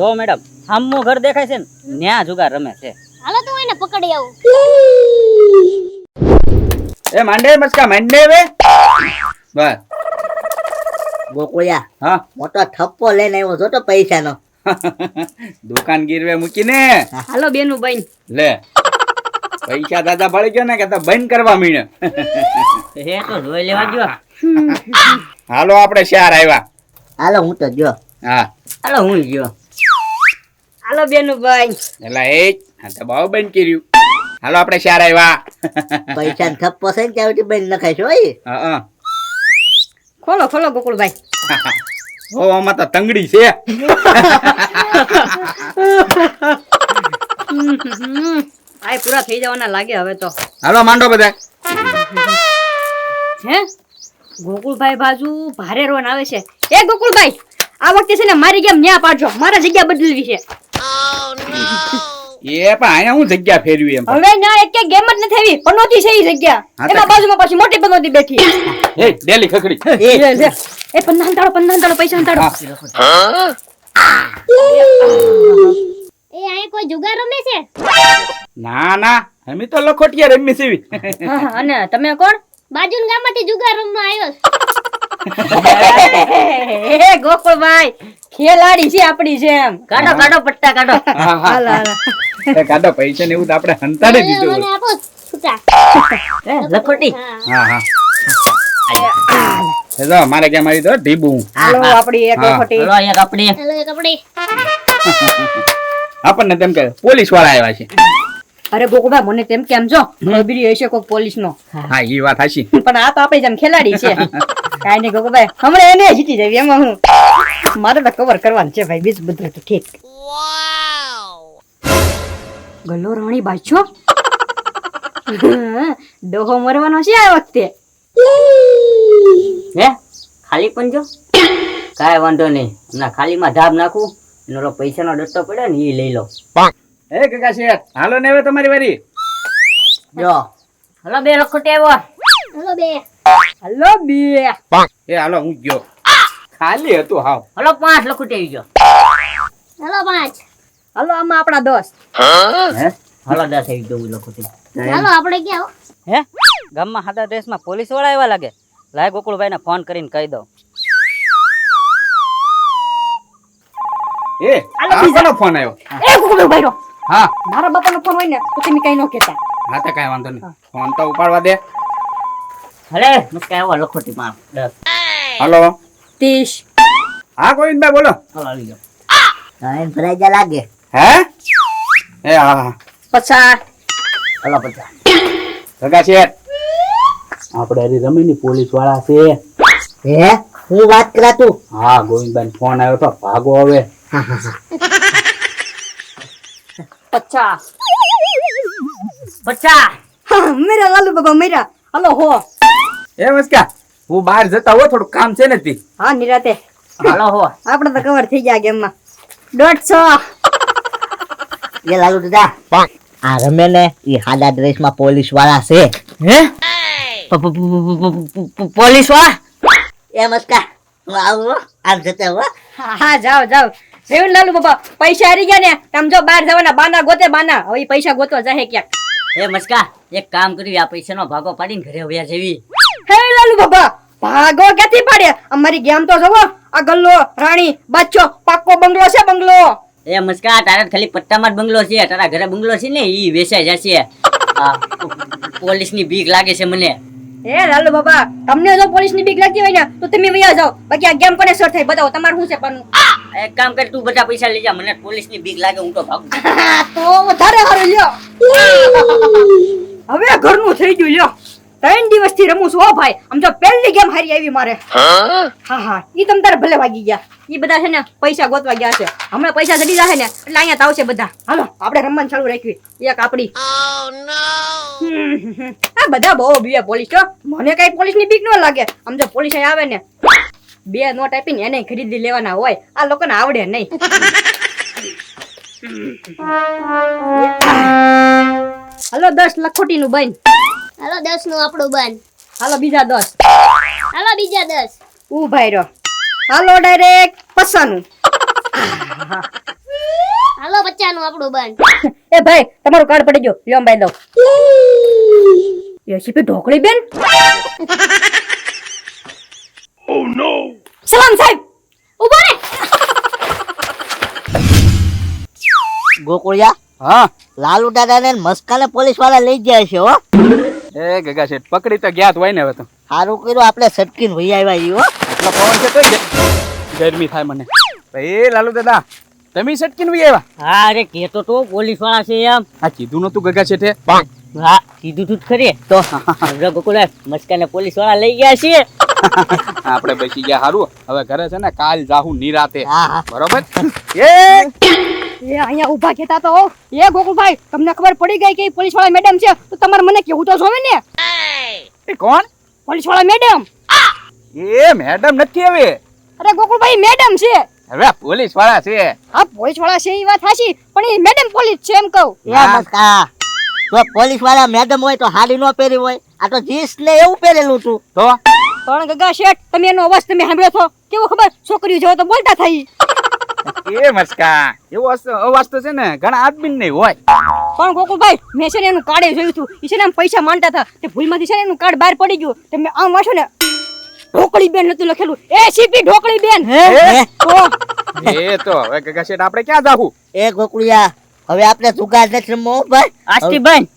જો મેડમ આમનું ઘર દેખાય છે ને ન્યા જુગાર રમે છે. હાલો તો એને પકડી આવું. એ માંડે મસ્કા માંડે વે બસ ગોકુળિયા હા મોટો થપ્પો લઈને આવ્યો છો તો પૈસાનો. દુકાન ગીરવે મૂકીને હાલો બેનું બહેન લે પૈસા દાદા ભળી ગયો ને કે તો બંધ કરવા મીણ્યો. એ તો જોઈ લેવા ગયો. હાલો આપણે શહેર આવ્યા. હાલો હું તો જો. હા હાલો હું ગયો. હાલો બેનું બહેન એલા એ આ તો બહુ બંધ કર્યું. હાલો આપણે શહેર આવ્યા. પૈસાનો થપ્પો છે ને ત્યાંથી બંધ નખાય છે ઓય. હા ખોલો ખોલો ગોકુળભાઈ. ઓ આમાં તો તંગડી છે. આય પૂરા થઈ જવાના લાગે હવે તો. હાલો માંડો બધા. હે ગોકુળભાઈ બાજુ ભારે રોન આવે છે. એ ગોકુળભાઈ આ વખતે છે ને મારી ગેમ ન્યા પાડજો, મારા જગ્યા બદલવી છે. એ પણ અહીંયા હું જગ્યા ફેરવી એમ. હવે ના એક ગેમ જ નથી આવી, પનોતી છે ઈ જગ્યા. હા તો એમાં બાજુમાં પાછી મોટી પનોતી બેઠી. એ ડેલી ખખડી. એ પન્ના હંતાડો પૈસા હંતાડો. એ આ કોઈ જુગાર રમે છે? ના ના અમે તો લખોટિયા રમી સીવી. હા, હા, અને તમે કોણ? બાજુના ગામમાંથી જુગાર રમવા આવ્યો એ ગોકુળભાઈ ખેલાડી છે આપણી જેમ. કાઢો કાઢો પટ્ટા કાઢો. હાલ હાલ. એ કાઢો પૈસા ને એવું તો આપણે હંતાડી છે. દીધું. મને આપો છૂટા. એ લખોટી. હા. હા હા એ જો મારે ક્યાં મારી તો ઢીબુ. હાલો આપણી એક હા. ખોટી. હાલો એક આપણી. ચાલો એ કપડે. આપણને તેમ કે પોલીસ વાળા આવ્યા છે. અરે ગોકુળભાઈ મને તેમ કેમ છો ખબરી હશે કોઈ પોલીસ નો, હા એ વાત હાચી. પણ આ તો આપણે જેમ ખેલાડી છે. કાઈ નહીં ગોકુળભાઈ, હમણાં એને જીતી જાવી એમાં હું. મારે તો કવર કરવાનું છે ભાઈ, બીજું બધું તો ઠીક. ગલ્લો રાણી બાજો ડોહો મરવાનો છે આ વખતે. હે ખાલી પંજો કાંઈ વાંધો નહીં. હમણાં ખાલીમાં ધાબ નાખું એનો ઓલો પૈસાનો ડટ્ટો પડ્યો ને એ લઈ લો. એ કાકા શેઠ હાલો ને હવે તમારી વારી. જો હાલો બે લખોટી આવ્યો. હાલો બે. હલો બે. એ હાલો હું ગયો. ખાલી હતું હાવ. હાલો 5 લખોટી આવી ગયો. હાલો 5. હલો આમાં આપણા દોસ્ત. હે હાલો 10 આવી ગયો લખોટી. હાલો આપણે ક્યાં? હે ગામમાં સાદા ડ્રેસમાં પોલીસ વાળા આવ્યા લાગે. લાય ગોકુળભાઈને ફોન કરીને કહી દઉં. એ આ કોનો ફોન આવ્યો? એ ગોકુળભાઈ રો હા મારા બાપાનો ફોન હોય ને તો તમે કઈ ન કહેતા. હા તો કાંઈ વાંધો નહીં. ફોન તો ઉપાડવા દે. હલે મુસ્કા આવ્યો લખોટી માં 10. હાલો 30. હા ગોવિંદભાઈ બોલો. હાલો આવી ગયો. ટાઈમ ભરાઈ જા લાગે. હે એ હા હા 50. હાલો 50. કાકા શેઠ આપણે હરી રમીની પોલીસ વાળા છે. હે હું વાત કરા તું. હા ગોવિંદભાઈ ફોન આવ્યો તો ભાગો હવે. 50. 50. હા મેરા લાલુ બાબા મેરા. હલો હો. એ મસ્કા હું બહાર જતા હો થોડું કામ છે ને તી. હા નિરાતે હાલો હો. આપણે તો કવર થઈ ગયા ગેમમાં. 150. એ લાલુ દાદા આ રમે ને એ હાડા ડ્રેસમાં પોલીસ વાળા છે. હે પોલીસ વાળા? એ મસ્કા હું આવું હો. આમ જતા હો. હા હા જાઓ જાઓ. એવું લાલુ બાબા પૈસા હારી ગયા ને આમ જો બહાર જવાના બાના ગોતે બાના. હવે ઈ પૈસા ગોતવા જાહે ક્યાંક. એ મસ્કા એક કામ કર્યું આ પૈસાનો ભાગો પાડીને ઘરે વયા જેવી. હે લાલુ બાબા ભાગો ક્યાંથી પાડે? અમારી ગેમ તો જોવો. આ ગલ્લો રાણી બાચો પાક્કો બંગલો છે બંગલો. એ મસ્કા તારે ખાલી પટ્ટામાં જ બંગલો છે, તારા ઘરે બંગલો છે ને ઈ વેચાઈ જશે. આ પોલીસની બીક લાગે છે મને. એ લાલુ બાબા તમને જો પોલીસની બીક લાગતી હોય ને તો તમે વયા જાઓ. બાકી આ ગેમ કોને સર થાય બતાવો તમારું શું છે પાનું. એક કામ કર તું બધા પૈસા લઈ જા, મને પોલીસની બીક લાગે હું તો ભાગું. તો વધારે હારું લ્યો. હવે ઘરનું થઈ ગયું લ્યો. 3 દિવસથી રમું છું હો ભાઈ. આમ જો પહેલી ગેમ હારી આવી મારે. હા હા ઈ તમ તારે ભલે વાગી ગયા. ઈ બધા છે ને પૈસા ગોતવા ગયા છે. હમણાં પૈસા જડી જાય ને એટલે અહીંયા તો આવશે બધા. હાલો આપણે રમવાનું ચાલુ રાખવી. એક આપડી. આ બધા બહુ બીવે પોલીસ તો. મને કઈ પોલીસની બીક ન લાગે. આમ જો પોલીસ અહીં આવે ને 2 નોટ આપીને એને ખરીદી લેવાના હોય. આ લોકોને આવડે નહીં. હાલો 10 લખોટીનું બન. હાલો 10 નું આપણું બંધ. હાલો બીજા 10. હાલો બીજા 10. ઉભાઈ રહ્યો. હાલો ડાયરેક્ટ 50 નું. હાલો બચ્ચાનું આપણું બંધ. એ ભાઈ તમારું કાર્ડ પડી ગયો લ્યો બાઈ દો એ સીપી ઢોકળી બેન સલામ સાહેબ ઉભો રે. ગોકુળિયા હા લાલુ દાદાને મસ્કાને પોલીસ વાળા લઈ જાય છે હો. એ ગગા શેઠ પકડી તો ગયા જ હોય ને હવે તો સારું કર્યું આપણે સટકીને વહી આવ્યા ઈ હો. એટલો પવન છે તોય ગરમી થાય મને એ લાલુ દાદા તમે સટકીને બી આવ્યા હા અરે કેતો તો પોલીસ વાળા છે એમ. આ કીધું નતું ગગા શેઠે હા કીધું તું જ ખરી તો ગોકુળા મસ્કાને પોલીસ વાળા લઈ ગયા છે. આપણે બેસી ગયા હારું હવે ઘરે છે ને કાલ જાહુ નિરાતે હા હા બરોબર એ એ અહીંયા ઊભા કેતા તો હો. એ ગોકુળભાઈ તમને ખબર પડી ગઈ કે પોલીસ વાળા મેડમ છે તો તમારે મને કેવું તો જોવે ને એ કોણ પોલીસ વાળા મેડમ એ મેડમ નથી હવે અરે ગોકુળભાઈ મેડમ છે હવે પોલીસ વાળા છે હા પોલીસ વાળા છે એ વાત હાચી પણ એ મેડમ પોલીસ છે એમ કહું એ મસ્કા તો પોલીસ વાળા મેડમ હોય તો હાડી નો પહેરી હોય આ તો જીન્સ ને એવું પહેરેલું તું તો પણ ગગા શેઠ તમે એનો અવાજ તમે સાંભળ્યો છો કેવો ખબર છોકરીઓ જેવો તો બોલતા થઈ એ મસ્કા એવો અવાજ તો છે ને ઘણા આદમી નહીં હોય પણ ગોકુળભાઈ મેં છે ને એનું કાર્ડ જોયું હતું એ છે ને આમ પૈસા માંડતા હતા તે ભૂલમાંથી છે ને એનું કાર્ડ બહાર પડી ગયું તમે આમ વાંચો ને ઢોકળી બેન નતું લખેલું એ સીપી ઢોકળી બેન એ તો હવે ગગા શેઠ આપણે ક્યાં જાહુ એ ગોકુળિયા હવે આપણે જુગાર નથી રમવો હો ભાઈ આજથી બંધ.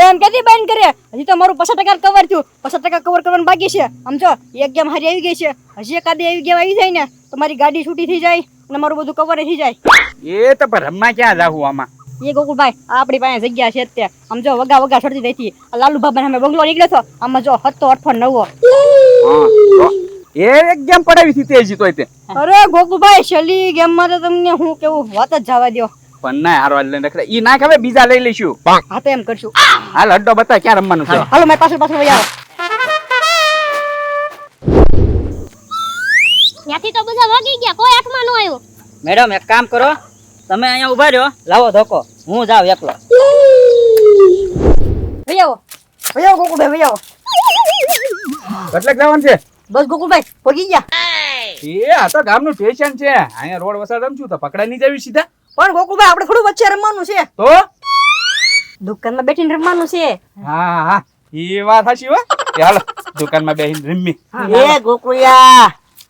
એમ કેતી બેન કરે હજી તો મારું 50% કવર થયું 50% કવર કરવાનું બાકી છે આમ જો એક ગેમ હારી આવી ગઈ છે હજી એકાદી આવી ગેમ આવી જાય ને તો મારી ગાડી છૂટી થઈ જાય અને મારું બધું કવર થઈ જાય એ તો પણ રમવા ક્યાં જાહુ આમાં એ ગોકુળભાઈ આપણી પાસે જગ્યા છે તે આમ જો વગા વગા છોડતી રહી લાલુ બાબા અમે બંગલો નીકળ્યો હતો આમાં જો 789 હા, તો એ એક ગેમ પડાવી હતી તે જીતોય તે અરે ગોકુળભાઈ છેલ્લી ગેમ માં તો તમને હું કેવું વાત જ જવા દો પણ ના હારવા લઈને રખડે ઈ ના ખબર બીજા લઈ લઈશું હા તો એમ કરશું હાલ અડ્ડો બતા ક્યાં રમવાનું છે હાલો મેં પાછળ પાછળ વહી આવો ત્યાંથી તો બધા વાગી ગયા કોઈ હાથમાં ન આવ્યો. મેડમ એક કામ કરો તમે અહીંયા ઉભા રહ્યો લાવો ધોકો હું જાવ એકલો. વહી આવો ગોકુળભાઈ વહી આવો એટલે જવાનું છે બસ ગોકુળભાઈ પગી ગયા એ આ તો ગામનું સ્ટેશન છે અહીંયા રોડ વસાડ રમશું તો પકડાઈ નહીં જાવી સીધા પણ ગોકુળભાઈ આપણે થોડું વચ્ચે રમવાનું છે તો દુકાનમાં બેઠીને રમવાનું છે હા હા એ વાત સાચી હો કે હાલો દુકાનમાં બેહીને રમી એ ગોકુળિયા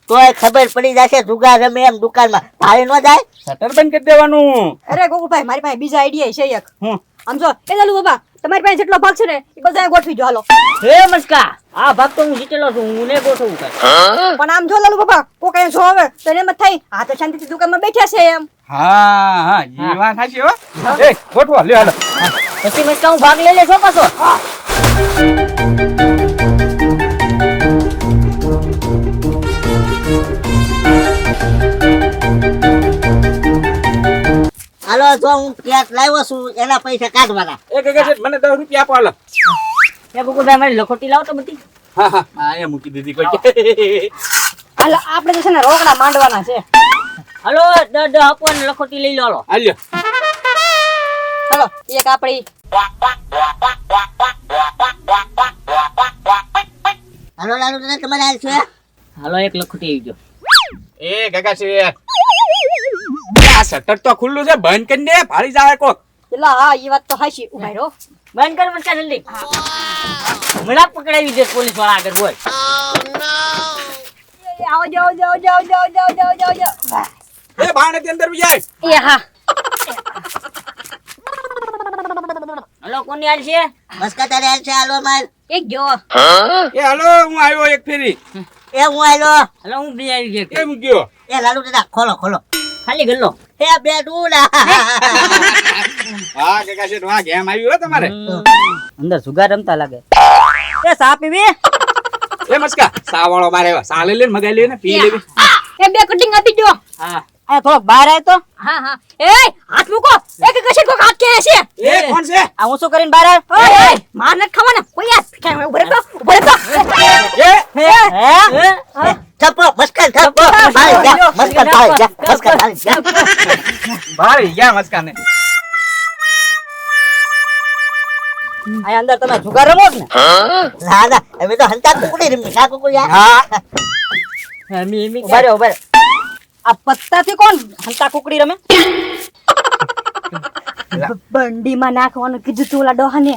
તોય ખબર પડી જશે જુગાર રમે એમ દુકાનમાં ભાડે નો જાય શટર બંધ કરી દેવાનું અરે ગોકુળભાઈ મારી પાસે બીજા આઈડિયા છે એક હું આમ જો એ લાલુ બાબા તમારી પાસે જેટલો ભાગ છે ને એ બધા ગોઠવી જો હાલો હે મસ્કા આ ભાગ તો હું જીતેલો છું હું ને ગોઠવું કર. પણ આમ જો લાલુ બાબા કોઈ કઈ જો આવે તો એને મત થાય આ તો શાંતિથી દુકાનમાં બેઠા છે એમ હા હા એ વાત સાચી હો એ ગોઠવો લ્યો હાલો પછી મસ્કા હું ભાગ લઈ લેશો પાછો. હાલો જો હું કેસ લાવ્યો છું એના પૈસા કાઢવાના એ ગગા શેઠ મને 10 રૂપિયા આપો હાલો એ ગોકુળભાઈ મારી લખોટી લાવો તો બધી. હા હા હા એ મૂકી દીધી કોઈ હાલો આપણે તો છે ને રોકડા માંડવાના છે હાલો દ આપો ને લખોટી લઈ લો હાલો. હાલ્યો હાલો એક આપણી હાલો લાલુ દાદા તમારે હાલ છે હાલો એક લખોટી આવી ગયો. એ ગગા શેઠ આ શટર તો ખુલ્લું છે બંધ કરી દે ભાળી જાવે કોક એલા હા એ વાત તો હાચી ઉભા રહો બંધ કર મસ્કા જલ્દી. હમણાં પકડાવી દે પોલીસ વાળા આગળ બોલ. આવો જાઓ જાઓ જાઓ જાઓ જાઓ જાઓ જાઓ જાઓ એ ભાણેથી અંદર બી જાય એ હા હાલો કોની હાલ છે મસ્કા તારે હાલ છે હાલો માર એક જો એ હાલો હું આવ્યો એક ફેરી એ હું આયલો હાલો હું બી આવી ગયો એ મૂક્યો એ લાલુ દાદા ખોલો ખોલો ખાલી ગલ્લો. એ બે ડૂડા હા ગગા શેઠ વાહ ગેમ આવી હો તમારે અંદર સુગાર રમતા લાગે. એ સા પીવી એ મસ્કા સા વાળો મારે સા લઈ લે ને મગાઈ લે ને પી લેવી એ બે કટિંગ આપી દો હા આ થોડોક બહાર આય તો. હા હા એ હાથ મૂકો એક કશી કો હાથ કે છે એ કોણ છે આ ઊંચું કરીને બહાર આય. ઓય માર ન ખાવાના કોઈ યાર કેમ ઉભરે તો એ હે થપ્પો મસ્કા થપ્પો ભાઈ જા મસ્કા ભાઈ જા મસ્કા ભાઈ જા ભાઈ ગયા મસ્કા ને આ અંદર તમે જુગાર રમો જ ને. ના ના હવે તો હંતા કુકડી રમી ના કુકડિયા હા ઉભા રહ્યો ઉભા રહ્યો. આ પત્તાથી કોણ હંતા કુકડી રમે બંડીમાં નાખવાનું કીધું તું ઓલા ડોહાને.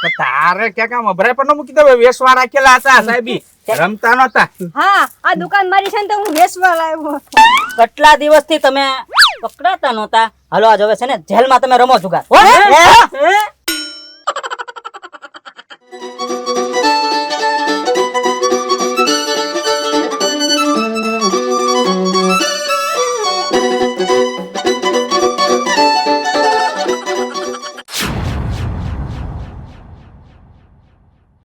પણ તારે ક્યાં કામ અભરાય પણ ન મૂકી દે વેસવા રાખેલા હતા સાહેબી રમતા નતા. હા આ દુકાન મારી છે ને તો હું વેચવા લાવ્યો. કેટલા દિવસથી તમે પકડાતા નહોતા. હાલો આજ હવે છે ને જેલમાં તમે રમો જુગાર હો?